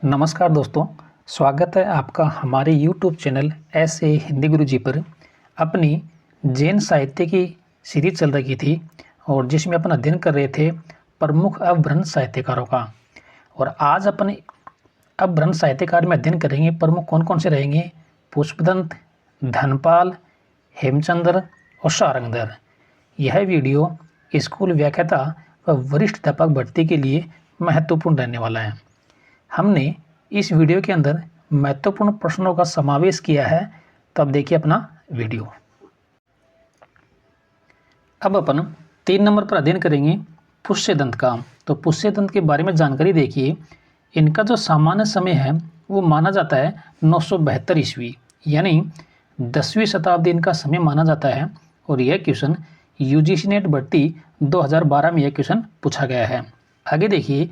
नमस्कार दोस्तों, स्वागत है आपका हमारे YouTube चैनल ऐसे हिंदी गुरुजी पर। अपनी जैन साहित्य की सीरीज चल रही थी और जिसमें अपन अध्ययन कर रहे थे प्रमुख अपभ्रंश साहित्यकारों का। और आज अपन अपभ्रंश साहित्यकार में अध्ययन करेंगे प्रमुख कौन कौन से रहेंगे। पुष्पदंत, धनपाल, हेमचंद्र और सारंगधर। यह वीडियो स्कूल व्याख्याता व वरिष्ठ अध्यापक भर्ती के लिए महत्वपूर्ण रहने वाला है। हमने इस वीडियो के अंदर महत्वपूर्ण प्रश्नों का समावेश किया है, तो अब देखिए अपना वीडियो। अब अपन 3 नंबर पर अध्ययन करेंगे पुष्यदंत का। तो पुष्यदंत के बारे में जानकारी देखिए। इनका जो सामान्य समय है वो माना जाता है 972 ईस्वी, यानी 10वीं शताब्दी इनका समय माना जाता है। और यह क्वेश्चन यूजीसी नेट भर्ती 2012 में यह क्वेश्चन पूछा गया है। आगे देखिए,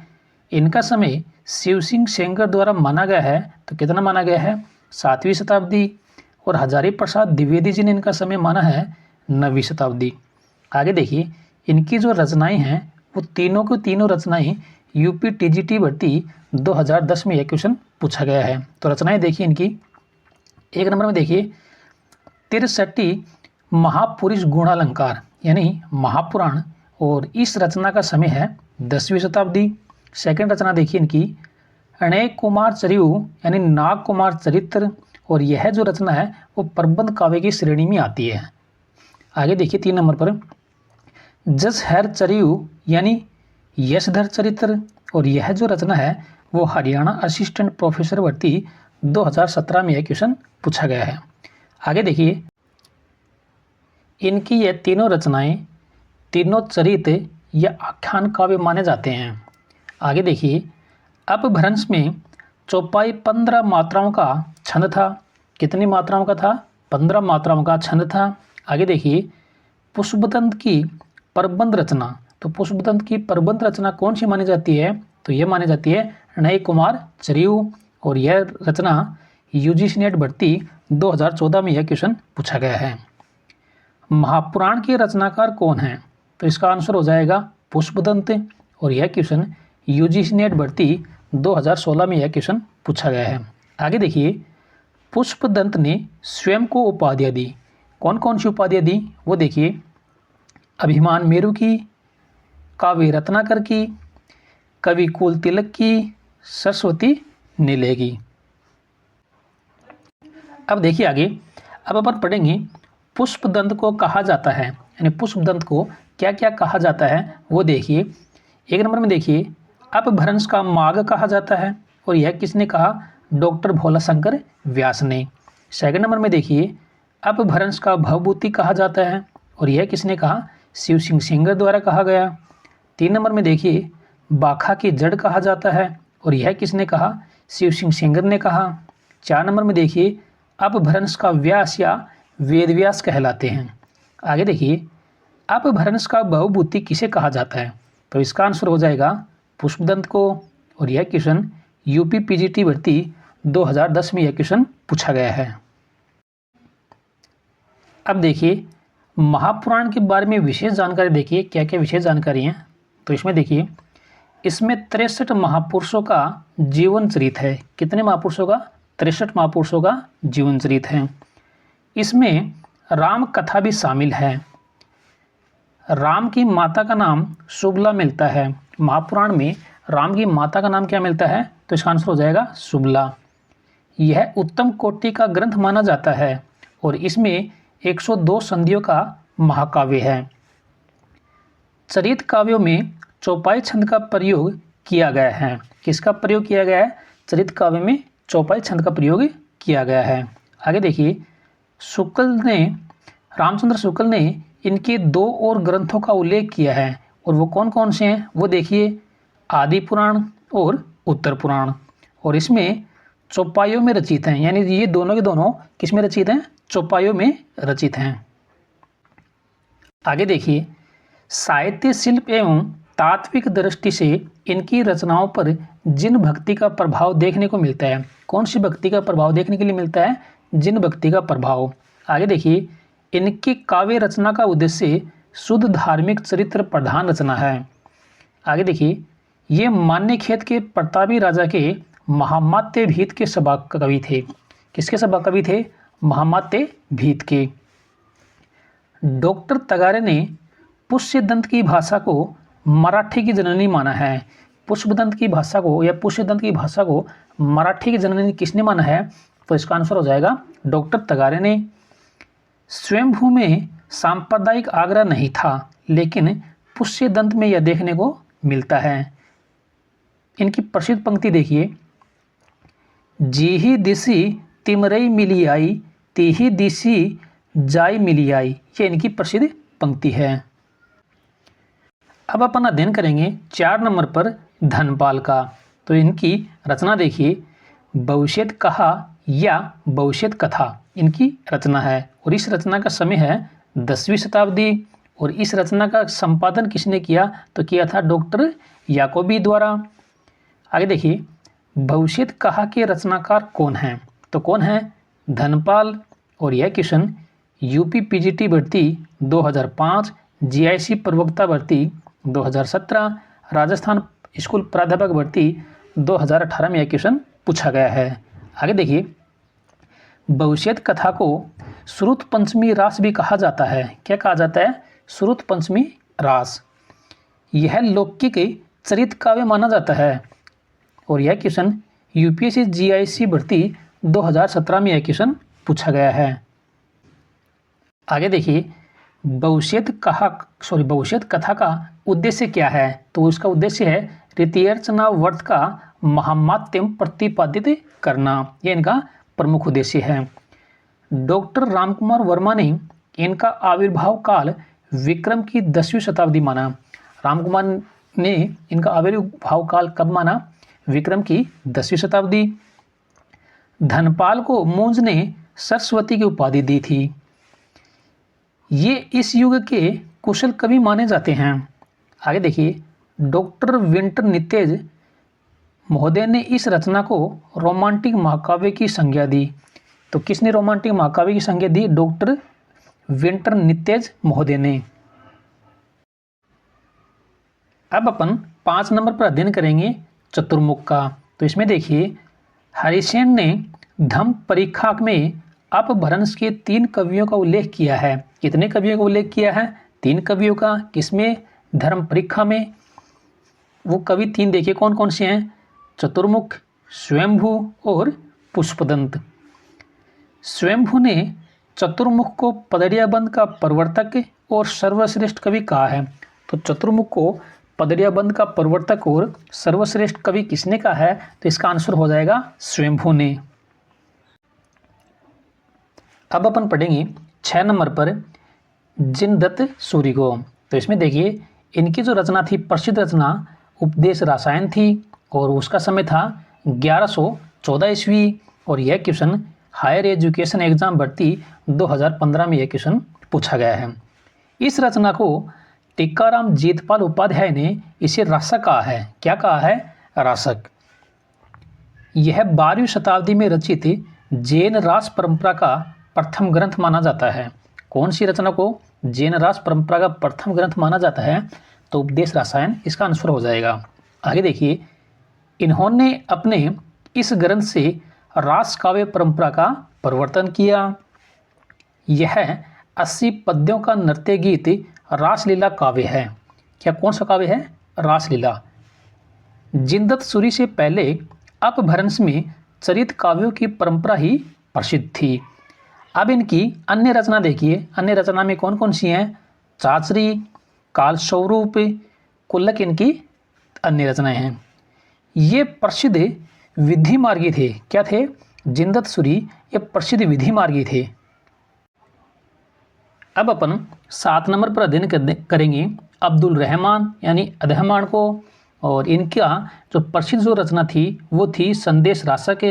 इनका समय शिव सिंह सेंगर द्वारा माना गया है। तो कितना माना गया है? 7वीं शताब्दी। और हजारी प्रसाद द्विवेदी जी ने इनका समय माना है 9वीं शताब्दी। आगे देखिए, इनकी जो रचनाएं हैं वो तीनों की तीनों रचनाएं यूपी टीजीटी भर्ती 2010 में यह क्वेश्चन पूछा गया है। तो रचनाएं देखिए इनकी। 1 नंबर में देखिए, तिरसठी महापुरुष गुणालंकार यानी महापुराण, और इस रचना का समय है 10वीं शताब्दी। सेकंड रचना देखिए इनकी, अणय कुमार चरियु यानी नाग कुमार चरित्र, और यह जो रचना है वो प्रबंध काव्य की श्रेणी में आती है। आगे देखिए 3 नंबर पर, जसहर चरियु यानी यशधर चरित्र, और यह जो रचना है वो हरियाणा असिस्टेंट प्रोफेसर भर्ती 2017 में यह क्वेश्चन पूछा गया है। आगे देखिए, इनकी ये तीनों रचनाएं तीनों चरित्र या आख्यान काव्य माने जाते हैं। आगे देखिए, अपभ्रंश में चौपाई 15 मात्राओं का छंद था। कितनी मात्राओं का था? 15 मात्राओं का छंद था। आगे देखिए, पुष्पदंत की प्रबंध रचना, तो पुष्पदंत की प्रबंध रचना कौन सी मानी जाती है? तो यह मानी जाती है अणय कुमार चरियु, और यह रचना यूजीसी नेट भर्ती 2014 में यह क्वेश्चन पूछा गया है। महापुराण के रचनाकार कौन हैं? तो इसका आंसर हो जाएगा पुष्पदंत, और यह क्वेश्चन यूजीसी नेट भर्ती 2016 में यह क्वेश्चन पूछा गया है। आगे देखिए, पुष्पदंत ने स्वयं को उपाधियाँ दी। कौन कौन सी उपाधियाँ दी वो देखिए, अभिमान मेरु की, काव्य रत्नाकर की, कवि कुल तिलक की, सरस्वती निलय की। अब देखिए आगे, अब अपन पढ़ेंगे पुष्पदंत को कहा जाता है, यानी पुष्पदंत को क्या क्या कहा जाता है वो देखिए। 1 नंबर में देखिए, अपभ्रंश का मार्ग कहा जाता है, और यह किसने कहा? डॉक्टर भोलाशंकर व्यास ने। सेकंड नंबर में देखिए, अपभ्रंश का भवभूति कहा जाता है, और यह किसने कहा? शिव सिंह सेंगर द्वारा कहा गया। 3 नंबर में देखिए, बाखा की जड़ कहा जाता है, और यह किसने कहा? शिव सिंह सेंगर ने कहा। 4 नंबर में देखिए, अपभ्रंश का व्यास या वेद व्यास कहलाते हैं। आगे देखिए, अपभ्रंश का भवभूति किसे कहा जाता है? तो इसका आंसर हो जाएगा पुष्पदंत को, और यह क्वेश्चन यूपी पीजीटी भर्ती 2010 में यह क्वेश्चन पूछा गया है। अब देखिए, महापुराण के बारे में विशेष जानकारी देखिए, क्या क्या विशेष जानकारी है। तो इसमें देखिए, इसमें 63 महापुरुषों का जीवन चरित है। कितने महापुरुषों का? 63 महापुरुषों का जीवन चरित है। इसमें राम कथा भी शामिल है। राम की माता का नाम सुबला मिलता है। महापुराण में राम की माता का नाम क्या मिलता है? तो इसका आंसर हो जाएगा सुबला। यह उत्तम कोटि का ग्रंथ माना जाता है, और इसमें 102 संधियों का महाकाव्य है। चरित काव्यों में चौपाई छंद का प्रयोग किया गया है। किसका प्रयोग किया गया है? चरित काव्य में चौपाई छंद का प्रयोग किया गया है। आगे देखिए, रामचंद्र शुक्ल ने इनके 2 और ग्रंथों का उल्लेख किया है, और वो कौन कौन से हैं वो देखिए, आदि पुराण और उत्तर पुराण, और इसमें चौपाइयों में रचित हैं, यानी ये दोनों के दोनों किस में रचित हैं? चौपाइयों में रचित हैं। आगे देखिए, साहित्य शिल्प एवं तात्विक दृष्टि से इनकी रचनाओं पर जिन भक्ति का प्रभाव देखने को मिलता है। कौन सी भक्ति का प्रभाव देखने के लिए मिलता है? जिन भक्ति का प्रभाव। आगे देखिए, इनकी काव्य रचना का उद्देश्य शुद्ध धार्मिक चरित्र प्रधान रचना है। आगे देखिए, ये मान्यखेत के प्रतापी राजा के महामात्य भीत के सभा कवि थे। किसके सभा कवि थे? महामात्य भीत के। डॉक्टर तगारे ने पुष्यदंत की भाषा को मराठी की जननी माना है। पुष्पदंत की भाषा को या पुष्यदंत की भाषा को मराठी की जननी किसने माना है? तो इसका आंसर हो जाएगा डॉक्टर तगारे ने। स्वयंभू में सांप्रदायिक आग्रह नहीं था, लेकिन पुष्यदंत में यह देखने को मिलता है। इनकी प्रसिद्ध पंक्ति देखिए, जीही दिसी तिमरई मिली आई, तीही दिसी जाई मिली आई। ये इनकी प्रसिद्ध पंक्ति है। अब अपन अध्ययन करेंगे 4 नंबर पर धनपाल का। तो इनकी रचना देखिए, भविष्यत कहा या भविष्यत कथा इनकी रचना है और इस रचना का समय है 10वीं शताब्दी और इस रचना का संपादन किसने किया? तो किया था डॉक्टर याकोबी द्वारा। आगे देखिए, भविष्यत कहा के रचनाकार कौन हैं? तो कौन है? धनपाल। और यह क्वेश्चन यूपी पीजीटी भर्ती 2005, जीआईसी प्रवक्ता भर्ती 2017, राजस्थान स्कूल प्राध्यापक भर्ती 2018 में यह क्वेश्चन पूछा गया है। आगे देखिए, भविष्यत कथा को श्रुत पंचमी रास भी कहा जाता है। क्या कहा जाता है? श्रुत पंचमी रास। यह लौकिक चरित काव्य माना जाता है और यह क्वेश्चन यूपीएससी जीआईसी भर्ती 2017 में यह क्वेश्चन पूछा गया है। आगे देखिए, भविष्यत कथा का उद्देश्य क्या है? तो इसका उद्देश्य है रीतिर्चना व्रत का महात्म्य प्रतिपादित करना। यह इनका प्रमुख उद्देश्य है। डॉक्टर रामकुमार वर्मा ने इनका आविर्भाव काल विक्रम की 10वीं शताब्दी माना। रामकुमार ने इनका आविर्भाव काल कब माना? विक्रम की 10वीं शताब्दी। धनपाल को मूंज ने सरस्वती की उपाधि दी थी। ये इस युग के कुशल कवि माने जाते हैं। आगे देखिए, डॉक्टर विंटर नितेज महोदय ने इस रचना को रोमांटिक महाकाव्य की संज्ञा दी। तो किसने रोमांटिक महाकाव्य की संज्ञा दी? डॉक्टर विंटर नितेज महोदय ने। अब अपन 5 नंबर पर अध्ययन करेंगे चतुर्मुख का। तो इसमें देखिए, हरिसेन ने धम्म परीक्षा में अपभ्रंश के 3 कवियों का उल्लेख किया है। कितने कवियों का उल्लेख किया है? 3 कवियों का। किसमें? धर्म परीक्षा में। वो कवि 3 देखिए कौन कौन से हैं? चतुर्मुख, स्वयंभू और पुष्पदंत। स्वयंभू ने चतुर्मुख को पदरियाबंद का प्रवर्तक और सर्वश्रेष्ठ कवि कहा है। तो चतुर्मुख को पदरियाबंद का प्रवर्तक और सर्वश्रेष्ठ कवि किसने कहा है? तो इसका आंसर हो जाएगा स्वयंभू ने। अब अपन पढ़ेंगे 6 नंबर पर जिनदत्त सूरि को। तो इसमें देखिए, इनकी जो रचना थी, प्रसिद्ध रचना उपदेश रसायन थी और उसका समय था 1114 ईस्वी और यह क्वेश्चन हायर एजुकेशन एग्जाम भर्ती 2015 में यह क्वेश्चन पूछा गया है। इस रचना को टीकाराम जेठपाल उपाध्याय ने इसे रासक कहा है। क्या कहा है? रासक। यह 12वीं शताब्दी में रचित जैन रास परंपरा का प्रथम ग्रंथ माना जाता है। कौन सी रचना को जैन रास परंपरा का प्रथम ग्रंथ माना जाता है? तो उपदेश रसायन इसका आंसर हो जाएगा। आगे देखिए, इन्होंने अपने इस ग्रंथ से रास काव्य परंपरा का प्रवर्तन किया। यह 80 पद्यों का नृत्य गीत रासलीला काव्य है। क्या कौन सा काव्य है? रासलीला। जिनदत्त सूरि से पहले अपभ्रंश में चरित काव्यों की परंपरा ही प्रसिद्ध थी। अब इनकी अन्य रचना देखिए, अन्य रचना में कौन कौन सी हैं? चाचरी, कालस्वरूप, कुल्लक इनकी अन्य रचनाएं हैं। ये प्रसिद्ध विधि मार्गी थे। क्या थे? जिनदत्त सूरि ये प्रसिद्ध विधि मार्गी थे। अब अपन 7 नंबर पर अध्ययन करेंगे अब्दुल रहमान यानी अदहमान को और इनका जो प्रसिद्ध जो रचना थी वो थी संदेश रासक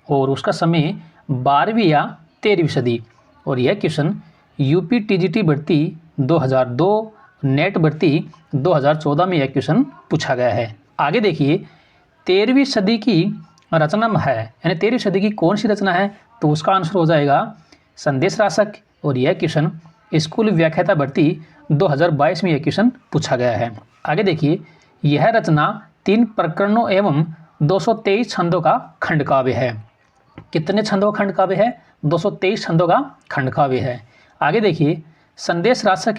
और उसका समय 12वीं या 13वीं सदी और यह क्वेश्चन यूपी टीजीटी भर्ती 2002, नेट भर्ती 2014 में यह क्वेश्चन पूछा गया है। आगे देखिए, 13वीं सदी की रचना है, यानी 13वीं सदी की कौन सी रचना है? तो उसका आंसर हो जाएगा संदेश रासक और यह क्वेश्चन स्कूल व्याख्याता भर्ती 2022 में यह क्वेश्चन पूछा गया है। आगे देखिए, यह रचना 3 प्रकरणों एवं 223 छंदों का खंड काव्य है। कितने छंदों का खंड काव्य है? 223 छंदों का खंड काव्य है। आगे देखिए, संदेश राशक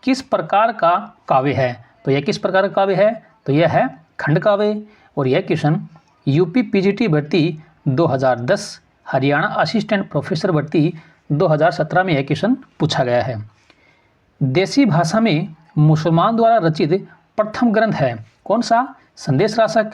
किस प्रकार का काव्य है? तो यह किस प्रकार का काव्य है? तो यह है खंड काव्य। और यह क्वेश्चन यूपी पीजीटी भर्ती 2010, हरियाणा असिस्टेंट प्रोफेसर भर्ती 2017 में यह क्वेश्चन पूछा गया है। देसी भाषा में मुसलमान द्वारा रचित प्रथम ग्रंथ है कौन सा? संदेश राशक।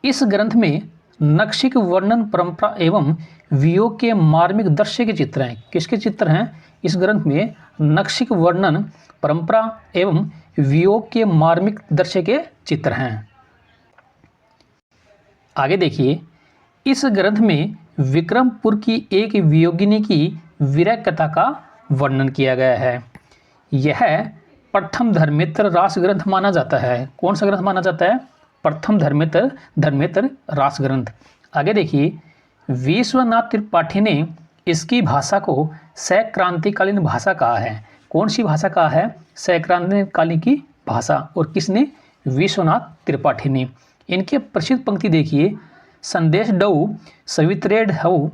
इस ग्रंथ में नक्शिक वर्णन परंपरा एवं वियोग के मार्मिक दृश्य के चित्र हैं। किसके चित्र हैं? इस ग्रंथ में नक्शिक वर्णन परंपरा एवं वियोग के मार्मिक दृश्य के चित्र हैं। आगे देखिए, इस ग्रंथ में विक्रमपुर की एक वियोगिनी की विरह कथा का वर्णन किया गया है। यह प्रथम धर्मेत्र रास ग्रंथ माना जाता है। कौन सा ग्रंथ माना जाता है? प्रथम धर्मेत्र रास ग्रंथ। आगे देखिए, विश्वनाथ त्रिपाठी ने इसकी भाषा को सैक्रांतिकालीन भाषा कहा है। कौन सी भाषा कहा है? सैक्रांतिकालीन की भाषा। और किसने? विश्वनाथ त्रिपाठी ने। इनके प्रसिद्ध पंक्ति देखिए, संदेश डऊ सवित्रेड हऊ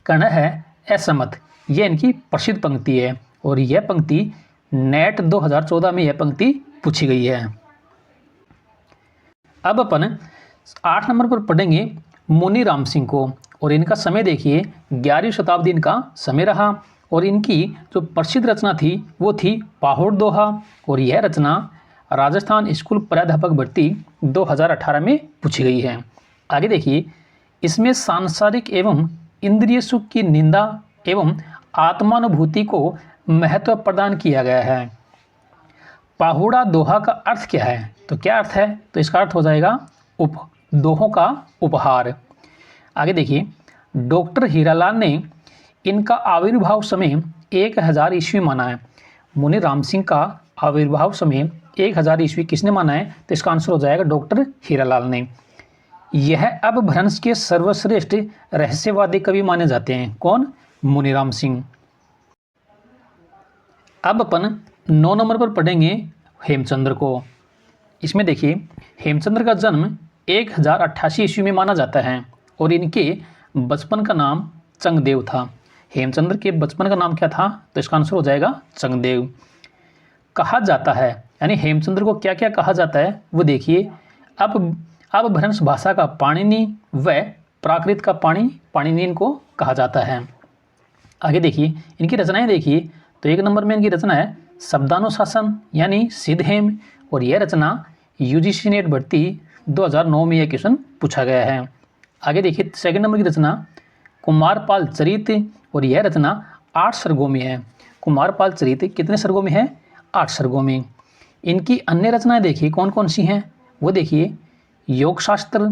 कण है असमत। यह इनकी प्रसिद्ध पंक्ति है और यह पंक्ति नेट 2014 में यह पंक्ति पूछी गई है। अब अपन 8 नंबर पर पढ़ेंगे मुनि राम सिंह को। और इनका समय देखिए, 11वीं शताब्दी इनका समय रहा। और इनकी जो प्रसिद्ध रचना थी वो थी पाहुड़ दोहा। और यह रचना राजस्थान स्कूल प्राध्यापक भर्ती 2018 में पूछी गई है। आगे देखिए, इसमें सांसारिक एवं इंद्रिय सुख की निंदा एवं आत्मानुभूति को महत्व प्रदान किया गया है। पाहुड़ा दोहा का अर्थ क्या है? तो क्या अर्थ है? तो इसका अर्थ हो जाएगा दोहों का उपहार। आगे देखिए, डॉक्टर हीरालाल ने इनका आविर्भाव समय 1000 ईस्वी माना है। मुनि राम सिंह का आविर्भाव समय 1000 ईस्वी किसने माना है? तो इसका आंसर हो जाएगा डॉक्टर हीरालाल ने। यह अपभ्रंश के सर्वश्रेष्ठ रहस्यवादी कवि माने जाते हैं। कौन? मुनि राम सिंह। अब अपन 9 नंबर पर पढ़ेंगे हेमचंद्र को। इसमें देखिए, हेमचंद्र का जन्म 1088 ईस्वी में माना जाता है और इनके बचपन का नाम चंगदेव था। हेमचंद्र के बचपन का नाम क्या था? तो इसका आंसर हो जाएगा चंगदेव। कहा जाता है, यानी हेमचंद्र को क्या क्या कहा जाता है वो देखिए, अपभ्रंश भाषा का पाणिनि व प्राकृत का पाणिनि इनको कहा जाता है। आगे देखिए, इनकी रचनाएं देखिए, तो 1 नंबर में इनकी रचना है शब्दानुशासन यानी सिद्धहेम। और यह रचना यूजीसी नेट भर्ती 2009 में यह क्वेश्चन पूछा गया है। आगे देखिए, 2 नंबर की रचना कुमारपाल चरित। और यह रचना 8 सर्गों में है। कुमारपाल चरित कितने सर्गों में है? 8 सर्गों में। इनकी अन्य रचनाएं देखिए कौन कौन सी हैं वो देखिए, योग शास्त्र,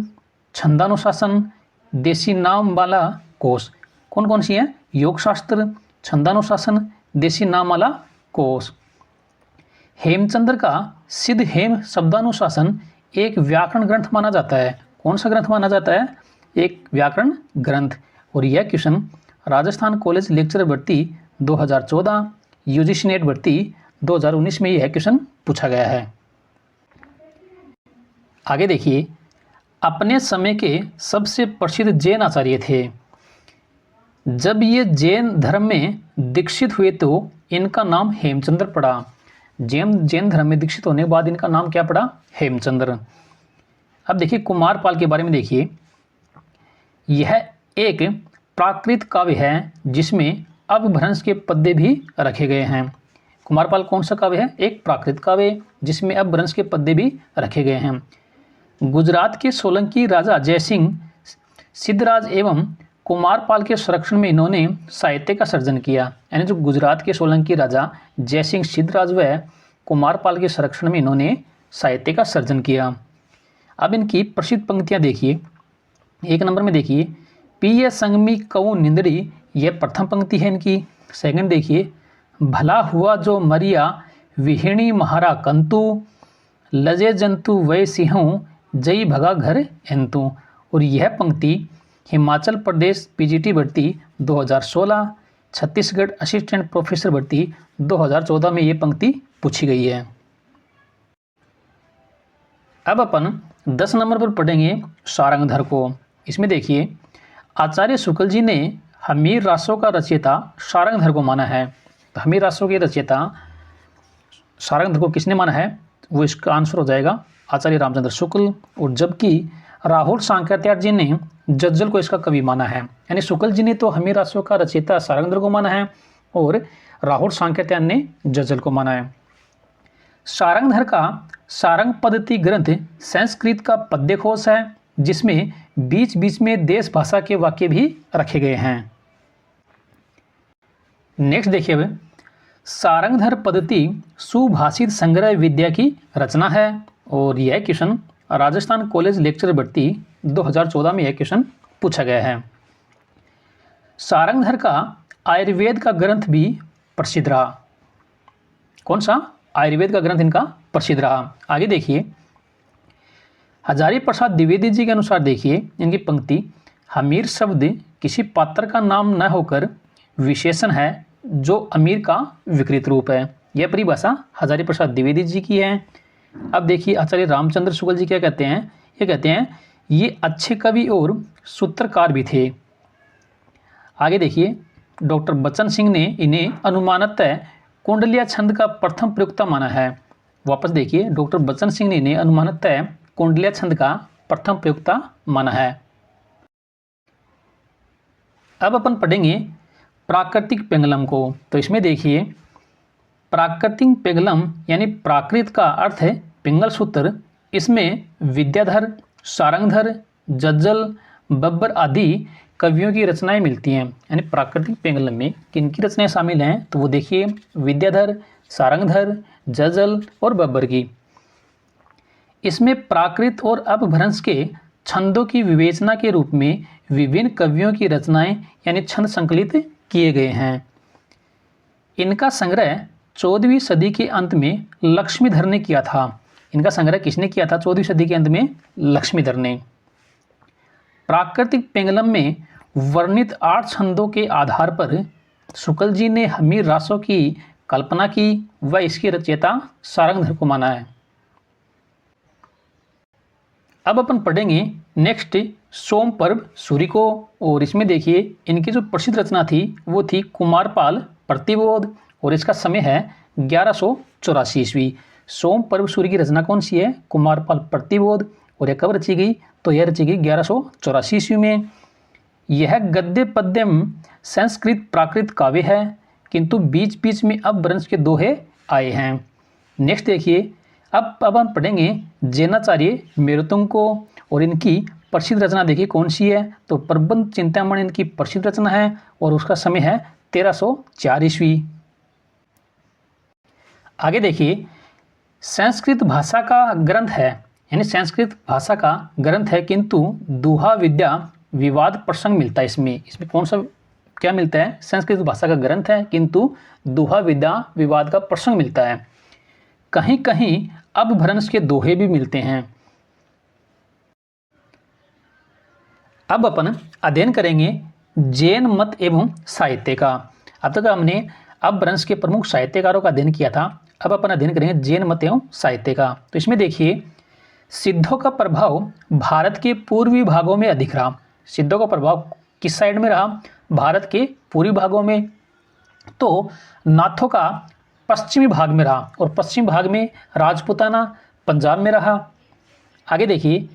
छंदानुशासन, देसी नाम वाला कोश। कौन कौन सी हैं? योग शास्त्र, छंदानुशासन, देसी नाम वाला कोश। हेमचंद्र का सिद्धहेम शब्दानुशासन एक व्याकरण ग्रंथ माना जाता है। कौन सा ग्रंथ माना जाता है? एक व्याकरण ग्रंथ। और यह क्वेश्चन राजस्थान कॉलेज लेक्चरर भर्ती 2014, यूजीसी नेट भर्ती 2019 में यह क्वेश्चन पूछा गया है। आगे देखिए, अपने समय के सबसे प्रसिद्ध जैन आचार्य थे। जब ये जैन धर्म में दीक्षित हुए तो इनका नाम हेमचंद्र पड़ा। जैन धर्म में दीक्षित होने के बाद इनका नाम क्या पड़ा? हेमचंद्र। अब देखिए, कुमारपाल के बारे में देखिए, यह एक प्राकृत काव्य है जिसमें अपभ्रंश के पद्य भी रखे गए हैं। कुमारपाल कौन सा काव्य है? एक प्राकृत काव्य जिसमें अपभ्रंश के पद्य भी रखे गए हैं। गुजरात के सोलंकी राजा जयसिंह सिद्धराज एवं कुमारपाल के संरक्षण में इन्होंने साहित्य का सर्जन किया। यानी जो गुजरात के सोलंकी राजा जयसिंह सिद्धराज व कुमारपाल के संरक्षण में इन्होंने साहित्य का सर्जन किया। अब इनकी प्रसिद्ध पंक्तियां देखिए, 1 नंबर में देखिए, पिय संगमी कऊ निंदड़ी, यह प्रथम पंक्ति है इनकी। सेकंड देखिए, भला हुआ जो मरिया विहिणी महारा कंतु, लजे जंतु वै सिंहू जई भगा घर एंतु। और यह पंक्ति हिमाचल प्रदेश पीजीटी भर्ती 2016, छत्तीसगढ़ असिस्टेंट प्रोफेसर भर्ती 2014 में ये पंक्ति पूछी गई है। अब अपन 10 नंबर पर पढ़ेंगे सारंगधर को। इसमें देखिए आचार्य शुक्ल जी ने हमीर रासों का रचयिता सारंगधर को माना है। तो हमीर रासों के रचयिता सारंगधर को किसने माना है? वो इसका आंसर हो जाएगा आचार्य रामचंद्र शुक्ल। और जबकि राहुल सांकृत्यायन जी ने जज्जल को इसका कवि माना है। यानी शुक्ल जी ने तो हमीर रासों का रचयिता सारंगधर को माना है और राहुल सांकृत्यायन ने जज्जल को माना है। सारंगधर का सारंग पद्धति ग्रंथ संस्कृत का पद्यकोश है जिसमें बीच बीच में देश भाषा के वाक्य भी रखे गए हैं। नेक्स्ट देखिए अब सारंगधर पद्धति सुभाषित संग्रह विद्या की रचना है और यह क्वेश्चन राजस्थान कॉलेज लेक्चर भर्ती 2014 में यह क्वेश्चन पूछा गया है। सारंगधर का आयुर्वेद का ग्रंथ भी प्रसिद्ध रहा। कौन सा? आयुर्वेद का ग्रंथ इनका प्रसिद्ध रहा। आगे देखिए हजारी प्रसाद द्विवेदी जी के अनुसार देखिए इनकी पंक्ति, हमीर शब्द किसी पात्र का नाम न होकर विशेषण है जो अमीर का विकृत रूप है। यह परिभाषा हजारी प्रसाद द्विवेदी जी की है। अब देखिए आचार्य रामचंद्र शुक्ल जी क्या कहते हैं? ये कहते हैं ये अच्छे कवि और सूत्रकार भी थे। आगे देखिए डॉक्टर बच्चन सिंह ने इन्हें अनुमानतः कुंडलिया छंद का प्रथम प्रयोक्ता माना है। वापस देखिए डॉक्टर बच्चन सिंह ने इन्हें अनुमानतः कुंडलिया छंद का प्रथम प्रयोक्ता माना है। अब अपन पढ़ेंगे प्राकृतिक पेंगलम को। तो इसमें देखिए प्राकृतिक पेंगलम यानी प्राकृत का अर्थ है पिंगल सूत्र। इसमें विद्याधर, सारंगधर, जज्जल, बब्बर आदि कवियों की रचनाएं मिलती हैं। यानी प्राकृतिक पेंगलम में किनकी रचनाएं शामिल हैं? तो वो देखिए विद्याधर, सारंगधर, जज्जल और बब्बर की। इसमें प्राकृत और अपभ्रंश के छंदों की विवेचना के रूप में विभिन्न कवियों की रचनाएं यानी छंद संकलित किए गए हैं। इनका संग्रह 14वीं सदी के अंत में लक्ष्मीधर ने किया था। इनका संग्रह किसने किया था? 14वीं सदी के अंत में लक्ष्मीधर ने। प्राकृतिक पेंगलम में वर्णित 8 छंदों के आधार पर शुक्ल जी ने हमीर रासों की कल्पना की व इसके रचयिता सारंगधर को माना है। अब अपन पढ़ेंगे नेक्स्ट सोम पर्व सूरी को। और इसमें देखिए इनकी जो प्रसिद्ध रचना थी वो थी कुमारपाल प्रतिबोध और इसका समय है 1184 ईस्वी। सोम पर्व सूरी की रचना कौन सी है? कुमारपाल प्रतिबोध। और यह कब रची गई? तो यह रची गई 1184 ईस्वी में। यह गद्य पद्यम संस्कृत प्राकृत काव्य है किंतु बीच बीच में अपभ्रंश के दोहे आए हैं। नेक्स्ट देखिए अब अपन पढ़ेंगे जैनाचार्य मेरुतुंग को और इनकी प्रसिद्ध रचना देखिए कौन सी है? तो प्रबंध चिंतामणि इनकी प्रसिद्ध रचना है और उसका समय है 1304 ईस्वी। आगे देखिए संस्कृत भाषा का ग्रंथ है यानी संस्कृत भाषा का ग्रंथ है किंतु दुहा विद्या विवाद प्रसंग मिलता है इसमें कौन सा क्या मिलता है? संस्कृत भाषा का ग्रंथ है किंतु दुहा विद्या विवाद का प्रसंग मिलता है। कहीं कहीं अपभ्रंश के दोहे भी मिलते हैं। अब अपन अध्ययन करेंगे जैन मत एवं साहित्य का। अब तक हमने अपभ्रंश के प्रमुख साहित्यकारों का अध्ययन किया था। अब अपन अध्ययन करेंगे जैन मत एवं साहित्य का। तो इसमें देखिए सिद्धों का प्रभाव भारत के पूर्वी भागों में अधिक रहा। सिद्धों का प्रभाव किस साइड में रहा? भारत के पूर्वी भागों में। तो नाथों का पश्चिमी भाग में रहा और पश्चिमी भाग में राजपूताना पंजाब में रहा। आगे देखिए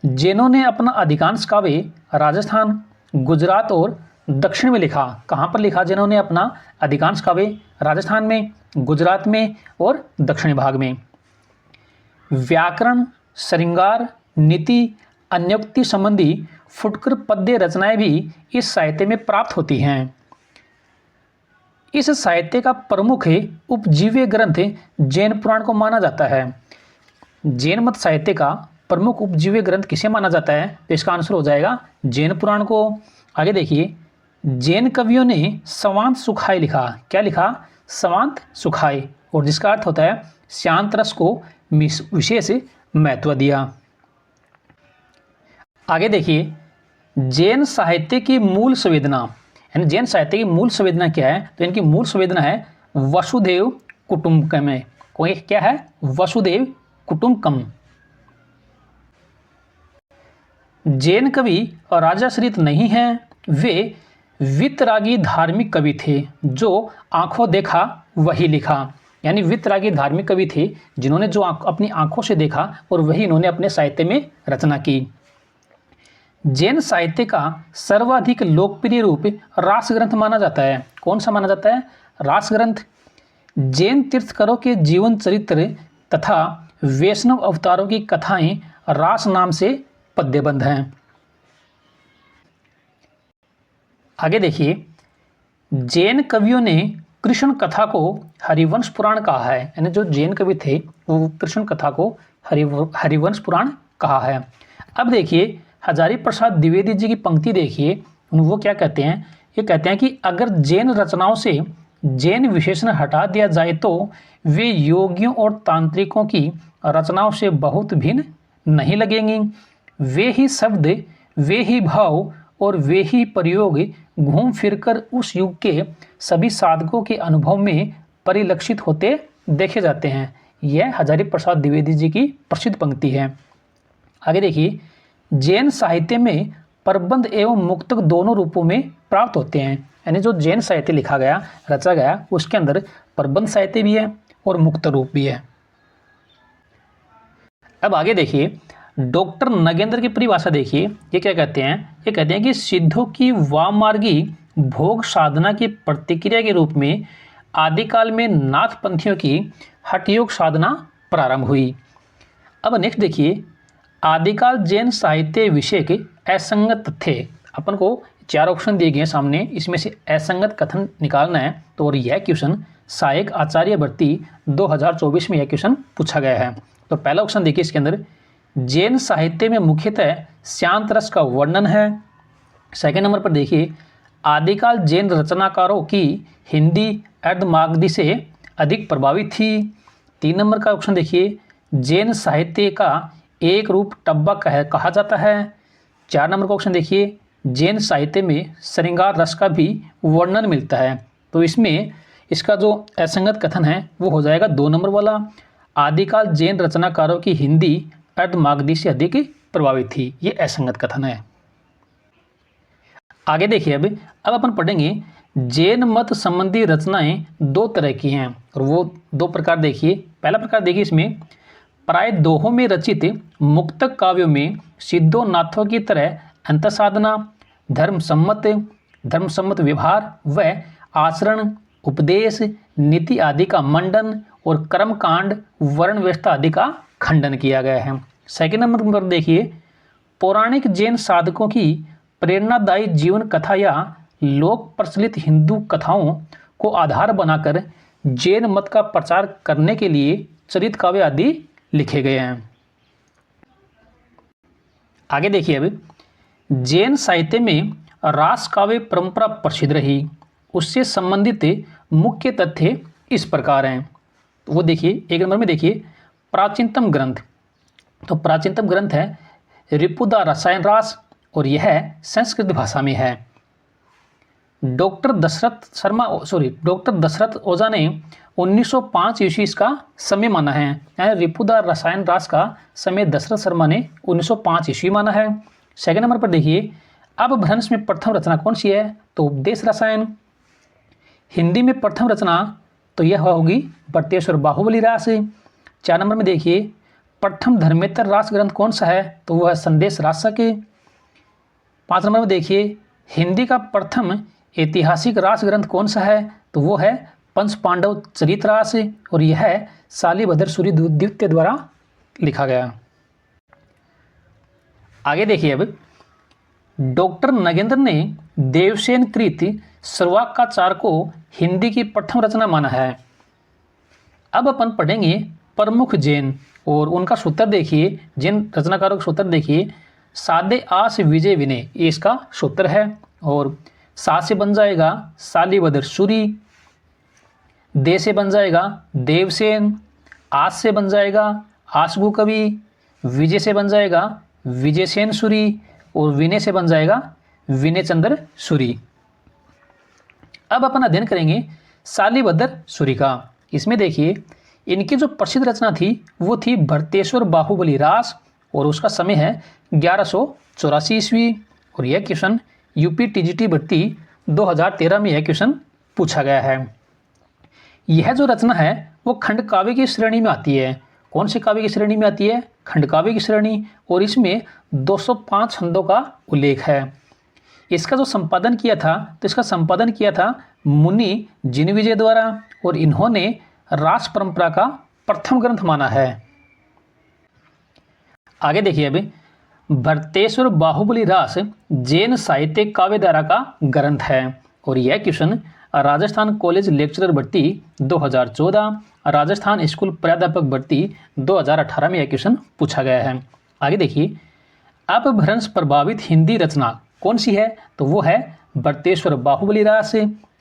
जैनों ने अपना अधिकांश काव्य राजस्थान, गुजरात और दक्षिण में लिखा। कहाँ पर लिखा जैनों ने अपना अधिकांश काव्य? राजस्थान में, गुजरात में और दक्षिणी भाग में। व्याकरण, श्रृंगार, नीति, अन्योक्ति संबंधी फुटकर पद्य रचनाएं भी इस साहित्य में प्राप्त होती हैं। इस साहित्य का प्रमुख उपजीव्य ग्रंथ जैन पुराण को माना जाता है। जैन मत साहित्य का प्रमुख उपजीव्य ग्रंथ किसे माना जाता है? तो इसका आंसर हो जाएगा जैन पुराण को। आगे देखिए जैन कवियों ने स्वांत सुखाय लिखा। क्या लिखा? स्वांत सुखाय, और जिसका अर्थ होता है शांत रस को विशेष महत्व दिया। आगे देखिए जैन साहित्य की मूल संवेदना यानी जैन साहित्य की मूल संवेदना क्या है? तो इनकी मूल संवेदना है वसुदेव कुटुंबकम। कोई क्या है? वसुदेव कुटुंबकम। जैन कवि और राजाश्रित नहीं हैं, वे वितरागी धार्मिक कवि थे जो आंखों देखा वही लिखा। यानी वितरागी धार्मिक कवि थे जिन्होंने जो अपनी आंखों से देखा और वही इन्होंने अपने साहित्य में रचना की। जैन साहित्य का सर्वाधिक लोकप्रिय रूप रास ग्रंथ माना जाता है। कौन सा माना जाता है? रास ग्रंथ। जैन तीर्थंकरों के जीवन चरित्र तथा वैष्णव अवतारों की कथाएं रास नाम से पद्यबंध हैं। आगे देखिए, जैन कवियों ने कृष्ण कथा को हरिवंश पुराण कहा है। यानी जो जैन कवि थे वो कृष्ण कथा को हरिवंश पुराण कहा है। अब देखिए हजारी प्रसाद द्विवेदी जी की पंक्ति देखिए, वो क्या कहते हैं? ये कहते हैं कि अगर जैन रचनाओं से जैन विशेषण हटा दिया जाए तो वे योगियों और तांत्रिकों की रचनाओं से बहुत भिन्न नहीं लगेंगी। वे ही शब्द, वे ही भाव और वे ही प्रयोग घूम फिरकर उस युग के सभी साधकों के अनुभव में परिलक्षित होते देखे जाते हैं। यह हजारी प्रसाद द्विवेदी जी की प्रसिद्ध पंक्ति है। आगे देखिए, जैन साहित्य में प्रबंध एवं मुक्तक दोनों रूपों में प्राप्त होते हैं। यानी जो जैन साहित्य लिखा गया, रचा गया, उसके अंदर प्रबंध साहित्य भी है और मुक्त रूप भी है। अब आगे देखिए, डॉक्टर नगेंद्र की परिभाषा देखिए, ये क्या कहते हैं? ये कहते हैं कि सिद्धों की वाममार्गी भोग साधना की प्रतिक्रिया के रूप में आदिकाल में नाथपंथियों की हठयोग साधना प्रारंभ हुई। अब नेक्स्ट देखिए, आदिकाल जैन साहित्य विषय के असंगत तथ्य। अपन को 4 ऑप्शन दिए गए सामने, इसमें से असंगत कथन निकालना है। तो और यह क्वेश्चन सहायक आचार्य भर्ती 2024 में यह क्वेश्चन पूछा गया है। तो पहला ऑप्शन देखिए, इसके अंदर जैन साहित्य में मुख्यतः शांत रस का वर्णन है। सेकंड नंबर पर देखिए, आदिकाल जैन रचनाकारों की हिंदी अर्धमागधी से अधिक प्रभावित थी। 3 नंबर का ऑप्शन देखिए, जैन साहित्य का एक रूप टब्बा कहा जाता है। 4 नंबर का ऑप्शन देखिए, जैन साहित्य में श्रृंगार रस का भी वर्णन मिलता है। तो इसमें इसका जो असंगत कथन है वो हो जाएगा 2 नंबर वाला, आदिकाल जैन रचनाकारों की हिंदी अर्धमागधी से अधिक प्रभावित थी। ये असंगत कथन है। आगे देखिए, अब अपन पढ़ेंगे जैन मत संबंधी रचनाएं 2 तरह की हैं और वो 2 प्रकार देखिए। पहला प्रकार देखिए, इसमें प्राय दोहों में रचित मुक्तक काव्यों में सिद्धों नाथों की तरह अंतसाधना, धर्मसम्मत व्यवहार व आचरण, उपदेश, नीति आदि का मंडन और कर्मकांड, वर्ण व्यवस्था आदि का खंडन किया गया है। सेकंड नंबर पर देखिए, पौराणिक जैन साधकों की प्रेरणादायी जीवन कथा या लोक प्रचलित हिंदू कथाओं को आधार बनाकर जैन मत का प्रचार करने के लिए चरित काव्य आदि लिखे गए हैं। आगे देखिए, अब जैन साहित्य में रास काव्य परंपरा प्रसिद्ध रही। उससे संबंधित मुख्य तथ्य इस प्रकार हैं। तो वो देखिए, 1 नंबर में देखिए प्राचीनतम ग्रंथ। तो प्राचीनतम ग्रंथ है रिपुदा रसायन रास और यह संस्कृत भाषा में है। डॉक्टर दशरथ ओझा ने 1905 ईस्वी इसका समय माना है। यानी रिपुदा रसायन रास का समय दशरथ शर्मा ने 1905 ईस्वी माना है। सेकंड नंबर पर देखिए, अपभ्रंश में प्रथम रचना कौन सी है? तो उपदेश रसायन। हिंदी में प्रथम रचना तो यह होगी बटेश्वर बाहुबली रास। 4 नंबर में देखिए, प्रथम धर्मेतर रास ग्रंथ कौन सा है? तो वह है संदेश रासक। 5 नंबर में देखिए, हिंदी का प्रथम ऐतिहासिक रास ग्रंथ कौन सा है? तो वो है पंच पांडव चरित रास और यह है शालिभद्र सूरि द्वितीय द्वारा लिखा गया। आगे देखिए, अब डॉक्टर नगेंद्र ने देवसेन कृत सर्वाकाचार को हिंदी की प्रथम रचना माना है। अब अपन पढ़ेंगे प्रमुख जैन और उनका सूत्र देखिए, जैन रचनाकारों का सूत्र देखिए, सादे आस विजय विनय, ये इसका सूत्र है। और सा से बन जाएगा शालिभद्र सूरि, दे से बन जाएगा देवसेन, आस से बन जाएगा आसगु कवि, विजय से बन जाएगा विजयसेन सूरि और विनय से बन जाएगा विनय चंद्र सूरि। अब अपन अध्ययन करेंगे शालिभद्र सूरि का। इसमें देखिए, इनकी जो प्रसिद्ध रचना थी वो थी भरतेश्वर बाहुबली रास और उसका समय है 1184 ईस्वी। और यह क्वेश्चन यूपी टीजीटी भर्ती 2013 में यह क्वेश्चन पूछा गया है। यह जो रचना है वो खंड काव्य की श्रेणी में आती है। कौन सी काव्य की श्रेणी में आती है? खंड काव्य की श्रेणी। और इसमें 205 छंदों का उल्लेख है। इसका जो संपादन किया था तो इसका संपादन किया था मुनि जिनविजय द्वारा और इन्होंने रास परंपरा का प्रथम ग्रंथ माना है। आगे देखिए अभी भरतेश्वर बाहुबली रास जैन साहित्य काव्यधारा का ग्रंथ है। और यह क्वेश्चन राजस्थान कॉलेज लेक्चरर भर्ती 2014, राजस्थान स्कूल प्राध्यापक भर्ती 2018 में यह क्वेश्चन पूछा गया है। आगे देखिए अपभ्रंश प्रभावित हिंदी रचना कौन सी है? तो वो है भरतेश्वर बाहुबली रास।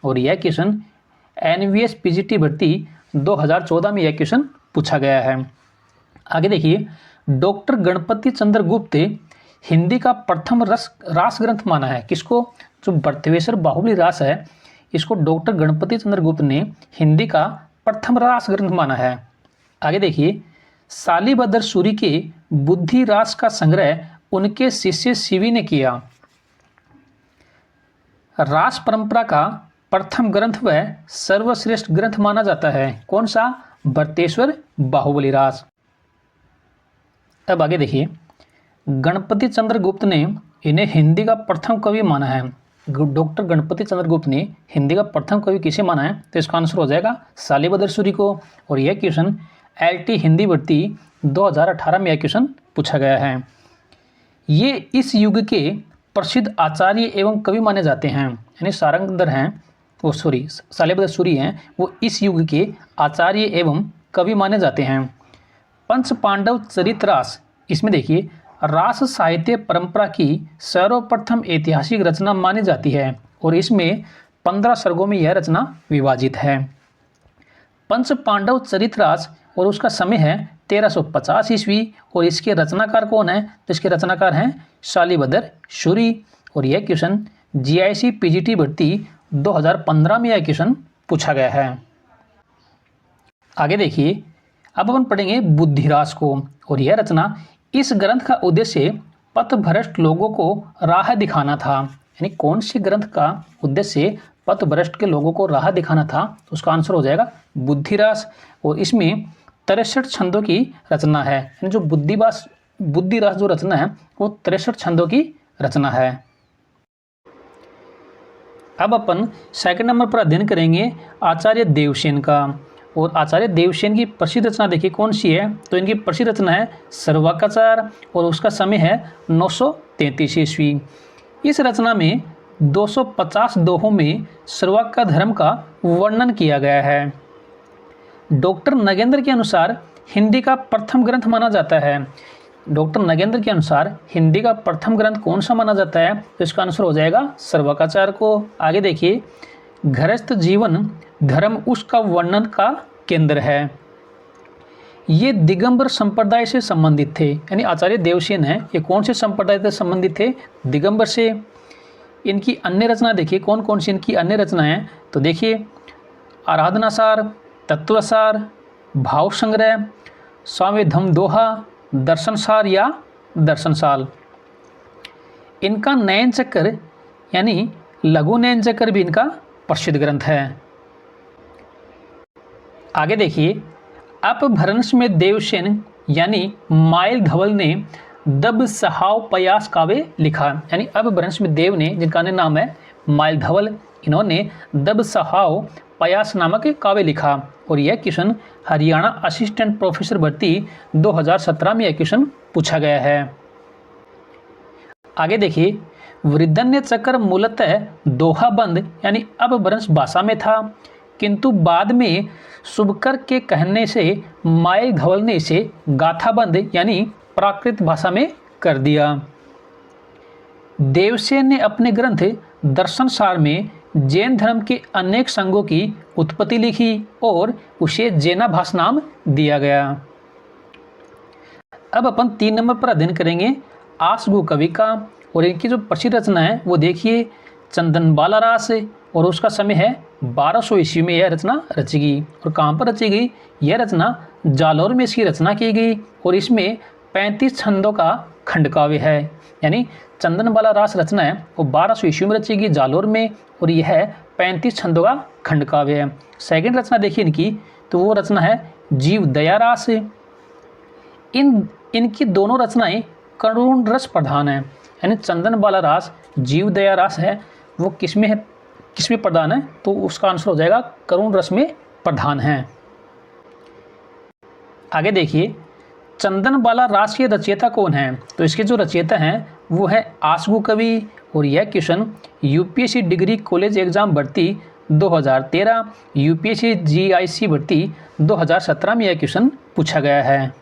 और यह क्वेश्चन एनवीएस पीजीटी भर्ती 2014 में यह क्वेश्चन पूछा गया है। आगे देखिए डॉक्टर गणपति चंद्र गुप्त हिंदी का प्रथम रास ग्रंथ माना है। किसको? जो भरतेश्वर बाहुबली रास है इसको डॉक्टर गणपति चंद्र गुप्त ने हिंदी का प्रथम रास ग्रंथ माना है। आगे देखिए शालिभद्र सूरी के बुद्धि रास का संग्रह उनके शिष्य शिवी ने किया। रास परंपरा का प्रथम ग्रंथ व सर्वश्रेष्ठ ग्रंथ माना जाता है। कौन सा? भरतेश्वर बाहुबली रास। अब आगे देखिए गणपति चंद्र गुप्त ने इन्हें हिंदी का प्रथम कवि माना है। डॉक्टर गणपति चंद्र गुप्त ने हिंदी का प्रथम कवि किसे माना है? तो इसका आंसर हो जाएगा शालिभद्र सूरी को। और यह क्वेश्चन एलटी हिंदी भर्ती 2018 में यह क्वेश्चन पूछा गया है। ये इस युग के प्रसिद्ध आचार्य एवं कवि माने जाते हैं। यानी सारंगधर हैं वो शालिभद्र सूरी हैं वो इस युग के आचार्य एवं कवि माने जाते हैं। पंच पांडव चरित रास इसमें देखिए रास साहित्य परंपरा की सर्वप्रथम ऐतिहासिक रचना मानी जाती है और इसमें 15 सर्गों में यह रचना विभाजित है। पंच पांडव चरित रास और उसका समय है 1350 ईस्वी। और इसके रचनाकार कौन है? तो इसके रचनाकार हैं शालिभद्र सूरी। और यह क्वेश्चन जीआईसी पीजीटी भर्ती 2015 में यह क्वेश्चन पूछा गया है। आगे देखिए अब अपन पढ़ेंगे बुद्धिरास को। और यह रचना इस ग्रंथ का उद्देश्य पथभ्रष्ट लोगों को राह दिखाना था। यानी कौन सी ग्रंथ का उद्देश्य पथभ्रष्ट के लोगों को राह दिखाना था? तो उसका आंसर हो जाएगा बुद्धिरास। और इसमें 63 छंदों की रचना है। यानी जो बुद्धिरास जो रचना है वो 63 छंदों की रचना है। अब अपन सेकंड नंबर पर अध्ययन करेंगे आचार्य देवसेन का। और आचार्य देवसेन की प्रसिद्ध रचना देखिए कौन सी है? तो इनकी प्रसिद्ध रचना है सर्वाकाचार और उसका समय है 933 ईस्वी। इस रचना में 250 दोहों में सर्वाका धर्म का वर्णन किया गया है। डॉक्टर नगेंद्र के अनुसार हिंदी का प्रथम ग्रंथ माना जाता है। डॉक्टर नगेंद्र के अनुसार हिंदी का प्रथम ग्रंथ कौन सा माना जाता है? तो इसका आंसर हो जाएगा सर्वाकाचार को। आगे देखिए गृहस्थ जीवन धर्म उसका वर्णन का केंद्र है। ये दिगंबर संप्रदाय से संबंधित थे। यानी आचार्य देवसेन है ये कौन से संप्रदाय से संबंधित थे? दिगंबर से। इनकी अन्य रचना देखिए कौन कौन सी इनकी अन्य रचनाएं? तो देखिए आराधनासार, तत्वसार, भाव संग्रह, स्वामेधम दोहा, दर्शनसार या दर्शनसाल। इनका नयन चक्र यानी लघु नयन चक्र भी इनका प्रसिद्ध ग्रंथ है। आगे देखिए अपभ्रंश में देवसेन यानी माइल धवल ने दब सहाव पयास काव्य लिखा। यानी अपभ्रंश में देव ने जिनका अन्य नाम है माइल धवल इन्होंने दब सहाव पयास नामक काव्य लिखा। और यह क्वेश्चन हरियाणा असिस्टेंट प्रोफेसर भर्ती 2017 में यह क्वेश्चन पूछा गया है। आगे देखिए वृद्धन्य चक्र मूलतः दोहाबंद यानी अपभ्रंश भाषा में था किंतु बाद में शुभकर के कहने से माइल धवल ने इसे गाथाबंद यानी प्राकृत भाषा में कर दिया। देवसेन ने अपने ग्रंथ दर्शनसार में जैन धर्म के अनेक संघों की उत्पत्ति लिखी और उसे जैनाभास नाम दिया गया। अब अपन 3 नंबर पर अध्ययन करेंगे आसगु कवि का। और इनकी जो प्रसिद्ध रचना है वो देखिए चंदनबाला रास और उसका समय है 1200 ईस्वी में यह रचना रची गई। और कहाँ पर रची गई? यह रचना जालौर में इसकी रचना की गई और इसमें 35 छंदों का खंडकाव्य है। यानी चंदनबाला रास रचना है वो 1200 ईस्वी में रची गई जालोर में, और यह है 35 छंदों का खंडकाव्य है। सेकंड रचना देखिए इनकी, तो वो रचना है जीव दया रास। इनकी दोनों रचनाएं करुण रस प्रधान है। यानी चंदनबाला रास जीव दया रास है वो किसमें प्रधान है, तो उसका आंसर हो जाएगा करुण रस में प्रधान है। आगे देखिए चंदनबाला रास के रचयिता कौन है, तो इसके जो रचयिता हैं वो है आशगु कवि, और यह question UPSC degree college exam भर्ती 2013, यूपीएससी जीआईसी भर्ती 2017 में यह क्वेश्चन पूछा गया है।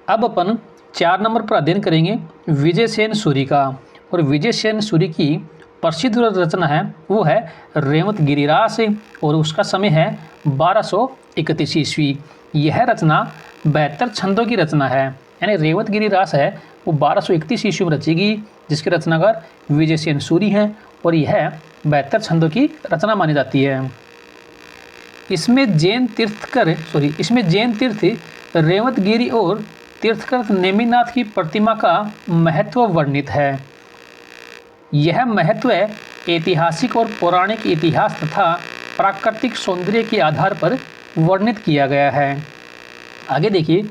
अब अपन 4 नंबर पर अध्ययन करेंगे विजय सेन सूरी का, और विजय सेन सूरी की प्रसिद्ध रचना है वो है रेवत गिरिरास, और उसका समय है 1231 ईस्वी। यह रचना 72 छंदों की रचना है। यानी रेवत गिरिरास है वो 1231 ईस्वी में रचेगी, जिसके रचनाकार विजय सेन सूरी हैं, और यह 72 छंदों की रचना मानी जाती है। इसमें जैन तीर्थ रेवत गिरी और तीर्थकर नेमिनाथ की प्रतिमा का महत्व वर्णित है। यह महत्व ऐतिहासिक और पौराणिक इतिहास तथा प्राकृतिक सौंदर्य के आधार पर वर्णित किया गया है। आगे देखिए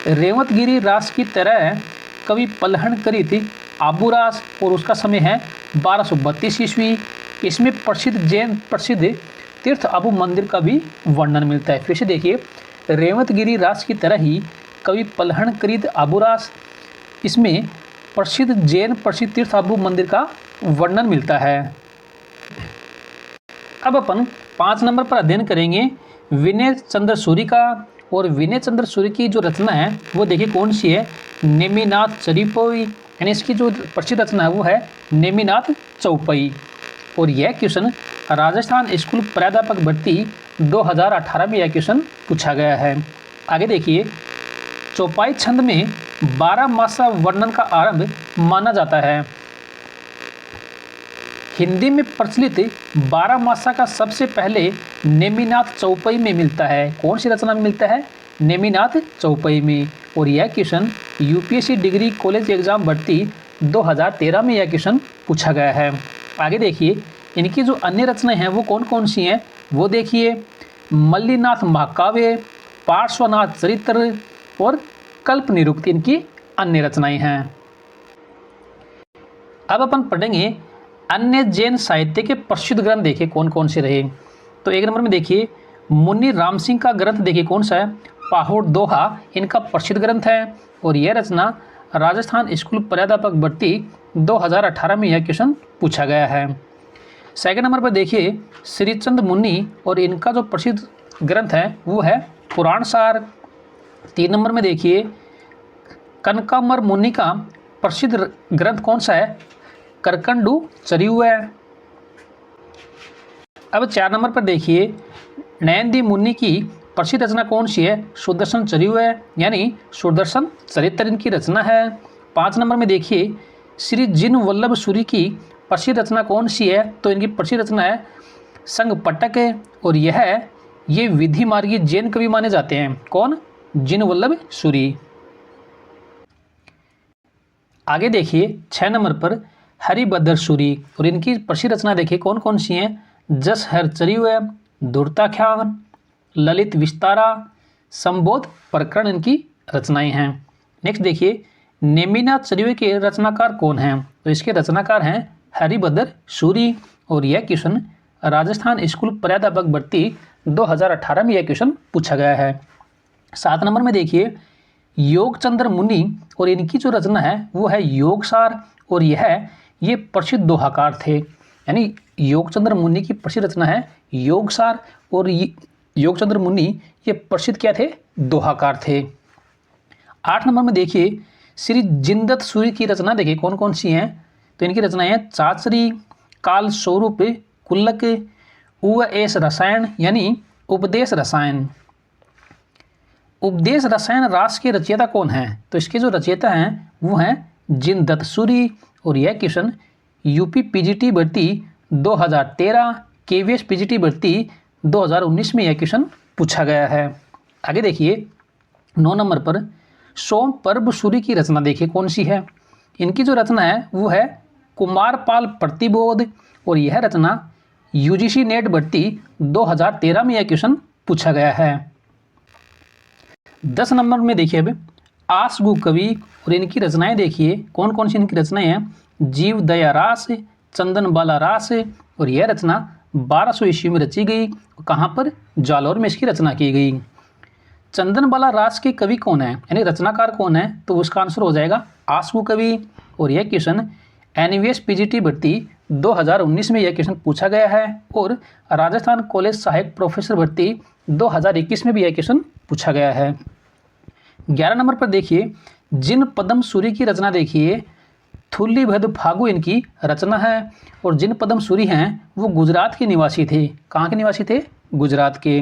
रेवतगिरी रास की तरह कवि पलहन करी थी आबूरास, और उसका समय है 1232 ईस्वी। इसमें प्रसिद्ध तीर्थ आबू मंदिर का भी वर्णन मिलता है। फिर से देखिए रेवतगिरी रास की तरह ही कवि पलहन करीत आबूरास, इसमें प्रसिद्ध तीर्थ आबू मंदिर का वर्णन मिलता है। अब अपन 5 नंबर पर अध्ययन करेंगे विनय चंद्र सूरी का, और विनय चंद्र सूरी की जो रचना है वो देखिए कौन सी है, नेमिनाथ चरिपोई। यानी इसकी जो प्रसिद्ध रचना है वो है नेमिनाथ चौपई, और यह क्वेश्चन राजस्थान स्कूल प्राध्यापक भर्ती 2018 में यह क्वेश्चन पूछा गया है। आगे देखिए चौपाई छंद में 12 मासा वर्णन का आरंभ माना जाता है। हिंदी में प्रचलित 12 मासा का सबसे पहले नेमिनाथ चौपई में मिलता है। कौन सी रचना में मिलता है, नेमिनाथ चौपई में, और यह question UPSC degree college exam भर्ती 2013 में यह क्वेश्चन पूछा गया है। आगे देखिए इनकी जो अन्य रचनाएं हैं वो कौन कौन सी हैं, वो देखिए मल्लीनाथ महाकाव्य, पार्श्वनाथ चरित्र और कल्प निरुक्त इनकी अन्य रचनाएं हैं। अब अपन पढ़ेंगे अन्य जैन साहित्य के प्रसिद्ध ग्रंथ, देखिए कौन कौन से रहे। तो 1 नंबर में देखिए मुनि राम सिंह का ग्रंथ, देखिए कौन सा है, पाहुड़ दोहा, इनका प्रसिद्ध ग्रंथ है, और यह रचना राजस्थान स्कूल प्राध्यापक भर्ती 2018 में यह क्वेश्चन पूछा गया है। 2 नंबर पर देखिए श्रीचंद मुनि, और इनका जो प्रसिद्ध ग्रंथ है वो है पुराण सार। 3 नंबर में देखिए कनकामर मुनि का प्रसिद्ध ग्रंथ कौन सा है, करकंडू चरियु है। अब 4 नंबर पर देखिए नयनदी मुनि की प्रसिद्ध रचना कौन सी है, सुदर्शन चरियु है, यानी सुदर्शन चरित्र इनकी रचना है। 5 नंबर में देखिए श्री जिन वल्लभ सूरी की प्रसिद्ध रचना कौन सी है, तो इनकी प्रसिद्ध रचना है संग पटक है, और ये विधि मार्गी जैन कवि माने जाते हैं। कौन, जिन वल्लभ सूरी। आगे देखिए 6 नंबर पर हरिभद्र सूरी, और इनकी प्रसिद्ध रचना देखिए कौन कौन सी हैं, जस हर चरियु है, धूर्ताख्यान, ललित विस्तारा, संबोध प्रकरण इनकी रचनाएं हैं। नेक्स्ट देखिए नेमिनाथ चरियु के रचनाकार कौन हैं, तो इसके रचनाकार हैं हरिभद्र सूरी, और यह क्वेश्चन राजस्थान स्कूल प्राध्यापक भर्ती 2018 में यह क्वेश्चन पूछा गया है। 7 नंबर में देखिए योगचंद्र मुनि, और इनकी जो रचना है वो है योगसार, और ये प्रसिद्ध दोहाकार थे। यानी योगचंद्र मुनि की प्रसिद्ध रचना है योगसार, और योगचंद्र मुनि ये प्रसिद्ध क्या थे, दोहाकार थे। 8 नंबर में देखिए श्री जिनदत्त सूरी की रचना देखिए कौन कौन सी हैं, तो इनकी रचनाएं हैं चाचरी, काल स्वरूप, कुल्लक, उएस रसायन, यानी उपदेश रसायन। उपदेश रसायन रास के रचयिता कौन हैं, तो इसके जो रचयिता हैं वो हैं जिनदत्त सूरी, और यह क्वेश्चन यूपी पीजीटी भर्ती 2013, केवीएस पीजीटी भर्ती 2019 में यह क्वेश्चन पूछा गया है। आगे देखिए 9 नंबर पर सोम परबसूरी की रचना देखिए कौन सी है। इनकी जो रचना है वो है कुमारपाल प्रतिबोध और यह रचना यूजीसी नेट भर्ती 2013 में यह क्वेश्चन पूछा गया है। 10 नंबर में देखिए अब आसगु कवि और इनकी रचनाएं देखिए कौन कौन सी इनकी रचनाएं हैं। जीव दया रास, चंदन बाला रास और यह रचना 1200 ईस्वी में रची गई। कहाँ पर? जालौर में इसकी रचना की गई। चंदन बाला रास के कवि कौन है यानी रचनाकार कौन है, तो उसका आंसर हो जाएगा आसगु कवि। और यह क्वेश्चन एनवीएस पीजीटी भर्ती 2019 में यह क्वेश्चन पूछा गया है और राजस्थान कॉलेज सहायक प्रोफेसर भर्ती 2021 में भी यह क्वेश्चन पूछा गया है। 11 नंबर पर देखिए जिन पदम सूरी की रचना देखिए थुल्लीभद्र फागु इनकी रचना है और जिन पदम सूरी हैं वो गुजरात के निवासी थे। कहाँ के निवासी थे? गुजरात के।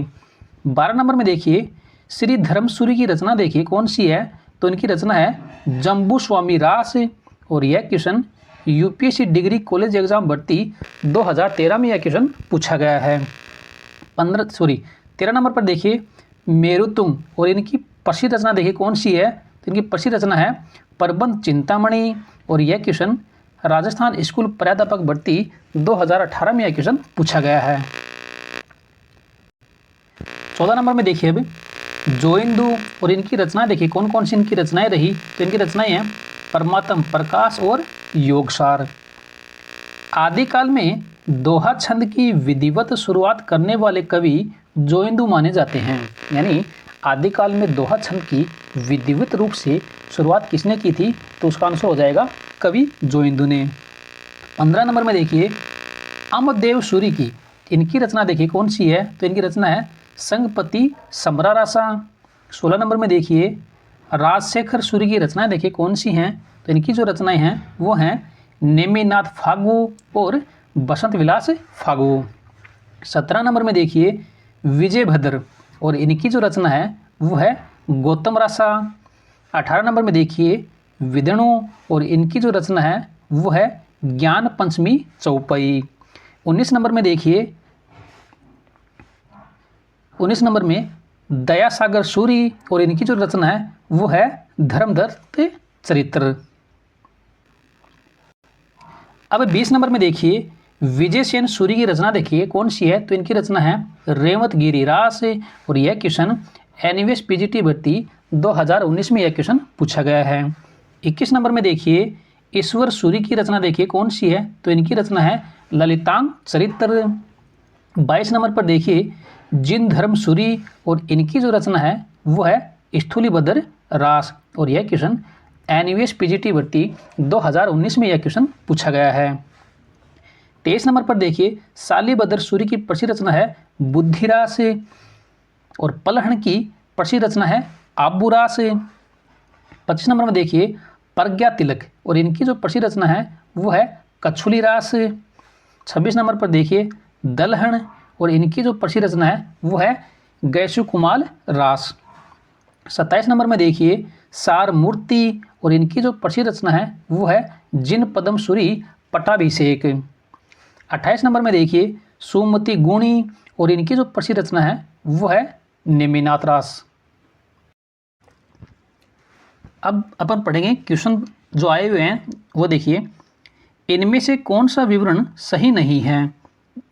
12 नंबर में देखिए श्री धर्मसूरी की रचना देखिए कौन सी है, तो इनकी रचना है जम्बू स्वामी रास और यह question UPSC degree college exam भर्ती 2013 में यह क्वेश्चन पूछा गया है। 13 नंबर पर देखिए मेरुतुंग और इनकी प्रसिद्ध रचना देखिए कौन सी है, तो इनकी प्रसिद्ध रचना है प्रबंध चिंतामणि और यह क्वेश्चन राजस्थान स्कूल प्राध्यापक भर्ती 2018 में यह क्वेश्चन पूछा गया है। 14 नंबर में देखिए अब जोइंदू और इनकी रचना देखिए कौन कौन सी इनकी रचनाएं रही, तो इनकी रचनाएं हैं परमात्म प्रकाश और योगसार। आदिकाल में दोहा छंद की विधिवत शुरुआत करने वाले कवि जोइंदू माने जाते हैं। यानी आदिकाल में दोहा छंद की विधिवत रूप से शुरुआत किसने की थी, तो उसका आंसर हो जाएगा कवि जोइंदू ने। 15 नंबर में देखिए अमदेव सूरी की इनकी रचना देखिए कौन सी है, तो इनकी रचना है संगपति समरा रासा। 16 नंबर में देखिए राजशेखर सूरी की रचनाएं देखिए कौन सी हैं, तो इनकी जो रचनाएं हैं वो हैं नेमिनाथ फागु और बसंत विलास फागु। 17 नंबर में देखिए विजयभद्र और इनकी जो रचना है वो है गौतम रासा। 18 नंबर में देखिए विदणु और इनकी जो रचना है वो है ज्ञान पंचमी चौपाई। 19 नंबर में देखिए 19 नंबर में दयासागर सूरी और इनकी जो रचना है वो है धर्मदत्त चरित्र। अब 20 नंबर में देखिए विजयसेन सूरी की रचना देखिए कौन सी है, तो इनकी रचना है रेवत गिरी रास और यह क्वेश्चन एनवीएस पीजीटी भर्ती 2019 में यह क्वेश्चन पूछा गया है। 21 नंबर में देखिए ईश्वर सूरी की रचना देखिए कौन सी है, तो इनकी रचना है ललितांग चरित्र। 22 नंबर पर देखिए जिन धर्म सूरी और इनकी जो रचना है वो है स्थूलीभद्र रास और यह क्वेश्चन एनवीएस पीजीटी भर्ती 2019 में यह क्वेश्चन पूछा गया है। 23 नंबर पर देखिए शालीभद्र सूरी की प्रसिद्ध रचना है बुद्धिरास और पलहन की प्रसिद्ध रचना है आबूरास। 25 नंबर में देखिए प्रज्ञा तिलक और इनकी जो प्रसिद्ध रचना है वो है कछुली रास। 26 नंबर पर देखिए दलहन और इनकी जो प्रसिद्ध रचना है वो है गैसु कुमाल रास। 27 नंबर में देखिए सार मूर्ति और इनकी जो प्रसिद्ध रचना है वो है जिन पदम सूरी पट्टाभिषेक। 28 नंबर में देखिए सुमति गुणी और इनकी जो प्रसिद्ध रचना है वो है नेमिनाथ रास। अब अपन पढ़ेंगे क्वेश्चन जो आए हुए हैं वो देखिए इनमें से कौन सा विवरण सही नहीं है।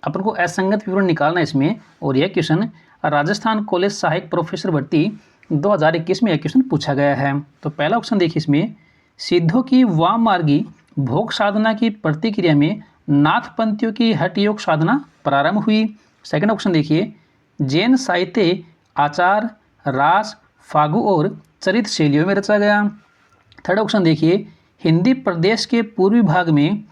अपन को असंगत विवरण निकालना है इसमें और यह क्वेश्चन राजस्थान कॉलेज सहायक प्रोफेसर भर्ती 2021 में यह क्वेश्चन पूछा गया है। तो पहला ऑप्शन देखिए इसमें सिद्धों की वाम मार्गी भोग साधना की प्रतिक्रिया में नाथपंथियों की हठ योग साधना प्रारंभ हुई। सेकंड ऑप्शन देखिए जैन साहित्य आचार रास फागु और चरित शैलियों में रचा गया। थर्ड ऑप्शन देखिए हिंदी प्रदेश के पूर्वी भाग में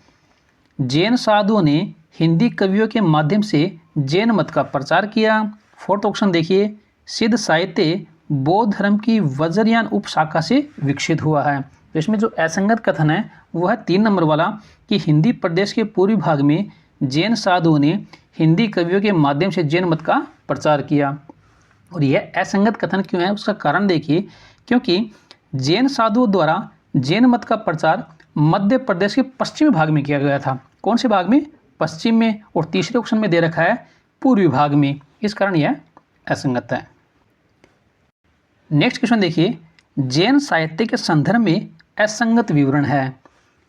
जैन साधुओं ने हिंदी कवियों के माध्यम से जैन मत का प्रचार किया। फोर्थ ऑप्शन देखिए सिद्ध साहित्य बौद्ध धर्म की वज्रयान उपशाखा से विकसित हुआ है। तो इसमें जो असंगत कथन है वो है 3 नंबर वाला कि हिंदी प्रदेश के पूर्वी भाग में जैन साधुओं ने हिंदी कवियों के माध्यम से जैन मत का प्रचार किया। और यह असंगत कथन क्यों है उसका कारण देखिए क्योंकि जैन साधुओं द्वारा जैन मत का प्रचार मध्य प्रदेश के पश्चिमी भाग में किया गया था। कौन से भाग में? पश्चिम में। और तीसरे ऑप्शन में दे रखा है पूर्वी भाग में, इस कारण यह असंगत है। नेक्स्ट क्वेश्चन देखिए जैन साहित्य के संदर्भ में असंगत विवरण है।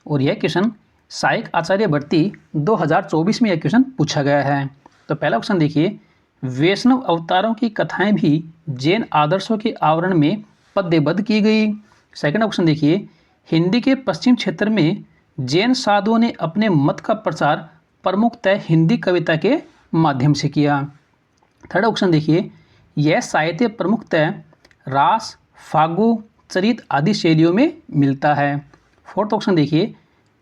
और यह क्वेश्चन सहायक आचार्य भर्ती 2024 में यह क्वेश्चन पूछा गया है। तो पहला क्वेश्चन देखिए, वैष्णव अवतारों की कथाएं भी जैन आदर्शों के आवरण में पद्यबद्ध की गई। सेकंड ऑप्शन देखिए, हिंदी के पश्चिम क्षेत्र में जैन साधुओं ने अपने मत का प्रचार प्रमुखतः हिंदी कविता के माध्यम से किया। थर्ड ऑप्शन देखिए, यह साहित्य प्रमुखतः रास, फागु, चरित आदि शैलियों में मिलता है। फोर्थ ऑप्शन देखिए,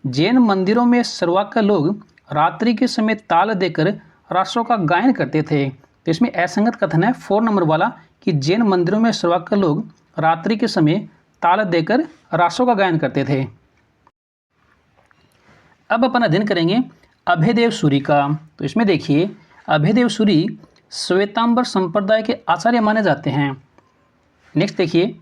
जैन मंदिरों में सर्वाकर लोग रात्रि के समय ताल देकर रासों का गायन करते थे। तो इसमें असंगत कथन है 4 नंबर वाला कि जैन मंदिरों में सर्वाकर लोग रात्रि के समय ताल देकर रासों का गायन करते थे। अब अपन अध्ययन करेंगे अभयदेव सूरी का। तो इसमें देखिए, अभयदेव सूरी श्वेतांबर संप्रदाय के आचार्य माने जाते हैं। नेक्स्ट देखिए,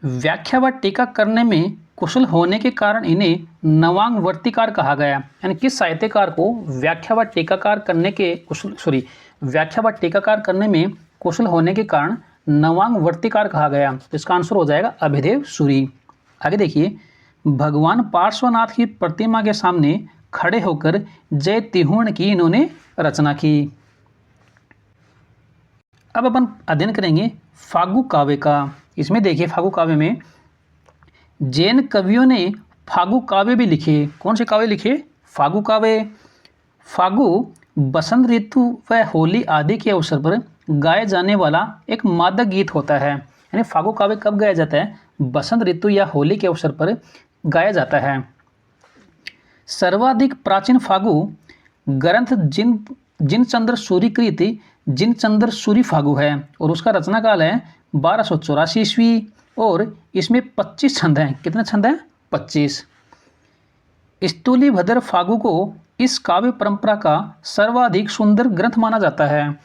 व्याख्या व टीका करने में कुशल होने के कारण इन्हें नवांग वर्तिकार कहा गया। यानी किस साहित्यकार को व्याख्या व टीकाकार करने में कुशल होने के कारण नवांग वर्तिकार कहा गया। तो इसका आंसर हो जाएगा अभयदेव सूरी। आगे देखिए, भगवान पार्श्वनाथ की प्रतिमा के सामने खड़े होकर जय तिहुण की इन्होंने रचना की। अब अपन अध्ययन करेंगे फागु काव्य का। इसमें देखिए, फागु काव्य में जैन कवियों ने फागु काव्य भी लिखे। कौन से काव्य लिखे? फागु काव्य। फागु बसंत ऋतु व होली आदि के अवसर पर गाए जाने वाला एक मादक गीत होता है। यानी फागु काव्य कब गाया जाता है? बसंत ऋतु या होली के अवसर पर गाया जाता है। सर्वाधिक प्राचीन फागु ग्रंथ जिनचंद्र सूरी कृत जिनचंद्र सूरी फागु है और उसका रचना काल है 1284 ईस्वी और इसमें 25 छंद हैं। कितने छंद हैं? 25। स्थूलीभद्र फागु को इस काव्य परंपरा का सर्वाधिक सुंदर ग्रंथ माना जाता है।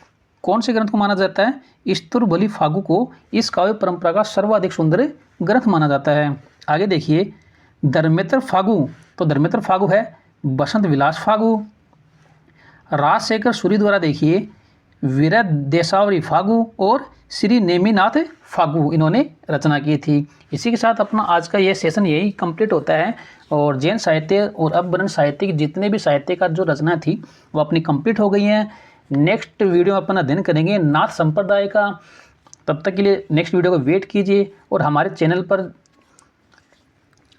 कौन से ग्रंथ को माना जाता है? स्तुरबली फागु को इस काव्य परंपरा का सर्वाधिक सुंदर ग्रंथ माना जाता है। आगे देखिए, धर्मेंद्र फागु। तो धर्मेंद्र फागु है बसंत विलास फागु। राजशेखर सूरी द्वारा देखिए वीर देसावरी फागु और श्री नेमिनाथ फागु इन्होंने रचना की थी। इसी के साथ अपना आज का ये सेशन यही कंप्लीट होता है और जैन साहित्य और अपभ्रंश साहित्य की जितने भी साहित्यकार जो रचना थी वो अपनी कंप्लीट हो गई हैं। नेक्स्ट वीडियो में अपन अध्ययन करेंगे नाथ संप्रदाय का। तब तक के लिए नेक्स्ट वीडियो को वेट कीजिए और हमारे चैनल पर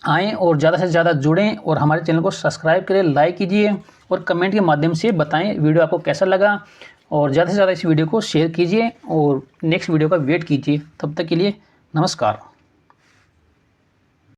आएँ और ज़्यादा से ज़्यादा जुड़ें और हमारे चैनल को सब्सक्राइब करें, लाइक कीजिए और कमेंट के माध्यम से बताएं वीडियो आपको कैसा लगा और ज़्यादा से ज़्यादा इस वीडियो को शेयर कीजिए और नेक्स्ट वीडियो का वेट कीजिए। तब तक के लिए नमस्कार।